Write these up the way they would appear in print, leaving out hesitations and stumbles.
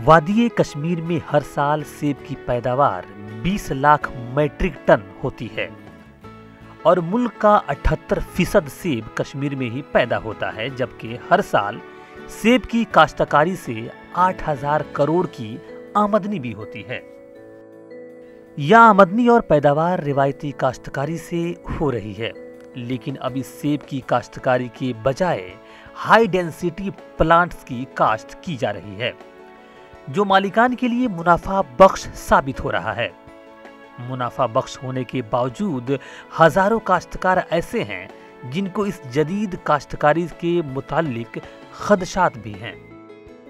वादी कश्मीर में हर साल सेब की पैदावार 20 लाख मीट्रिक टन होती है और मुल्क का 78% सेब कश्मीर में ही पैदा होता है, जबकि हर साल सेब की काश्तकारी से 8000 करोड़ की आमदनी भी होती है। यह आमदनी और पैदावार रिवायती काश्तकारी से हो रही है, लेकिन अब इस सेब की काश्तकारी के बजाय हाई डेंसिटी प्लांट्स की काश्त की जा रही है, जो मालिकान के लिए मुनाफा बख्श साबित हो रहा है। मुनाफा बख्श होने के बावजूद हजारों काश्तकार ऐसे हैं जिनको इस जदीद काश्तकारी के मुताल्लिक खदशात भी हैं।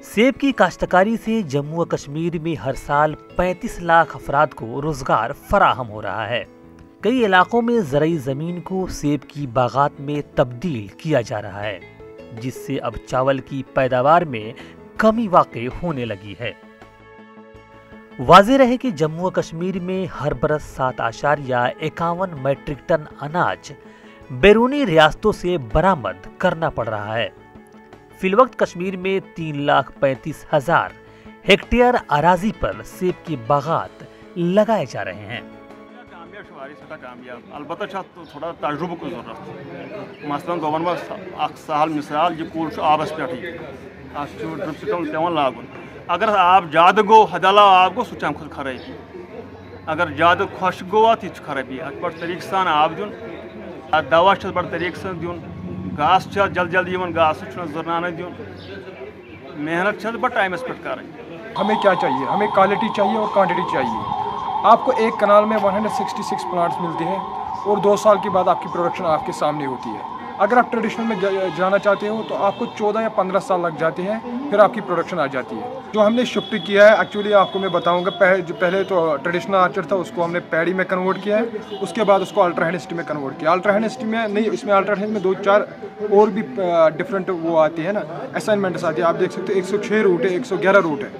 सेब की काश्तकारी से जम्मू व कश्मीर में हर साल 35 लाख अफराद को रोजगार फराहम हो रहा है। कई इलाकों में ज़रई ज़मीन को सेब की बागात में तब्दील किया जा रहा है, जिससे अब चावल की पैदावार में कमी वाक़ई होने लगी है। वाज़ेह रहे कि जम्मू व कश्मीर में हर बरस 7.51 मीट्रिक टन अनाज बैरूनी रियासतों से बरामद करना पड़ रहा है। फिलवक्त कश्मीर में 3,35,000 हेक्टेयर अराजी पर सेब की बागात लगाए जा रहे हैं। अलबत्ता थोड़ा तजुर्बे की जरूरत। मसलन दोवन सहल मिसाल यह कुल आबस पे ड्रिप सिस्टम पेवन लागुन। अगर आब ज्यादा गो हदला आब गो सह खुद खराबी। अगर ज्यादा खुश गो यह खराबी। अत बड़ तरीक सान आब दिन, दवा बड़ तरीक से दिन, घास जल्द जल्द घास जरना दिन, मेहनत बड़ टाइमस पे कर। हमें क्या चाहिए? हमें क्वालिटी चाहिए और क्वांटिटी चाहिए। आपको एक कनाल में 166 प्लांट्स मिलते हैं और 2 साल के बाद आपकी प्रोडक्शन आपके सामने होती है। अगर आप ट्रेडिशनल में जाना चाहते हो तो आपको 14 या 15 साल लग जाते हैं, फिर आपकी प्रोडक्शन आ जाती है। जो हमने शिफ्ट किया है, एक्चुअली आपको मैं बताऊंगा, पहले तो ट्रेडिशनल आर्चर था, उसको हमने पैडी में कन्वर्ट किया है। उसके बाद उसको अल्ट्रा हैंड में कन्वर्ट किया। अल्ट्रा हैंड में नहीं, इसमें अल्ट्रा हैंड में 2-4 और भी डिफरेंट वो आती है ना, असाइनमेंट्स आती है। आप देख सकते हो 106 रूट है, 111 रूट है,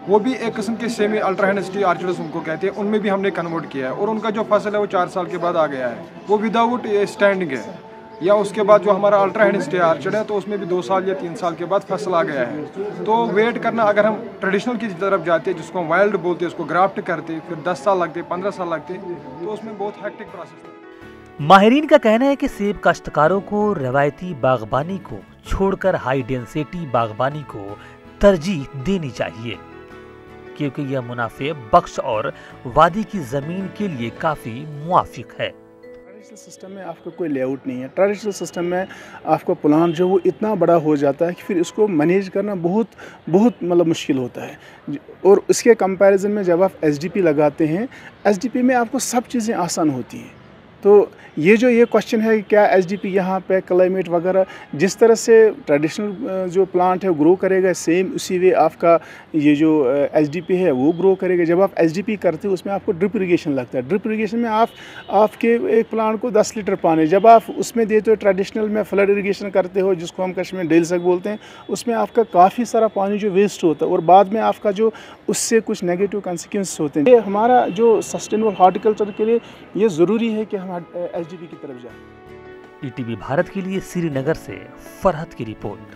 वो भी एक किस्म के सेमी अल्ट्रा हैंड आर्चर्स उनको कहते हैं। उनमें भी हमने कन्वर्ट किया है और उनका जो फसल है वो 4 साल के बाद आ गया है, वो विदाउट स्टैंडिंग है। या उसके बाद जो हमारा अल्ट्रा हैंड आर्चर है तो उसमें भी 2 साल या 3 साल के बाद फसल आ गया है। तो वेट करना, अगर हम ट्रेडिशनल की तरफ जाते हैं, जिसको हम वाइल्ड बोलते हैं, उसको ग्राफ्ट करते, फिर 10 साल लगते, 15 साल लगते, तो उसमें बहुत हेक्टिक प्रोसेस है। माहिरीन का कहना है कि सेब काश्तकारों को रवायती बागबानी को छोड़कर हाई डेंसिटी बागबानी को तरजीह देनी चाहिए, क्योंकि यह मुनाफे बख्श और वादी की ज़मीन के लिए काफ़ी मुआफिक है। ट्रेडिशनल सिस्टम में आपका कोई लेआउट नहीं है। ट्रेडिशनल सिस्टम में आपका प्लान जो वो इतना बड़ा हो जाता है कि फिर इसको मैनेज करना बहुत मतलब मुश्किल होता है। और उसके कंपैरिजन में जब आप एसडीपी लगाते हैं, एसडीपी में आपको सब चीज़ें आसान होती हैं। तो ये क्वेश्चन है कि क्या एसडीपी यहाँ पे क्लाइमेट वगैरह जिस तरह से ट्रेडिशनल जो प्लांट है ग्रो करेगा, सेम उसी वे आपका ये जो एसडीपी है वो ग्रो करेगा। जब आप एसडीपी करते हो उसमें आपको ड्रिप इरिगेशन लगता है। ड्रिप इरिगेशन में आपके एक प्लांट को 10 लीटर पानी, जब आप उसमें देते हो ट्रेडिशनल में फ्लड इरिगेशन करते हो, जिसको हम कश्मीर में डेलसक बोलते हैं, उसमें आपका काफ़ी सारा पानी जो वेस्ट होता है और बाद में आपका जो उससे कुछ नेगेटिव कॉन्सिक्वेंस होते हैं। ये हमारा जो सस्टेनेबल हॉर्टिकल्चर के लिए ये ज़रूरी है कि हम एसडीपी की तरफ जाएं। ईटीवी भारत के लिए श्रीनगर से फरहत की रिपोर्ट।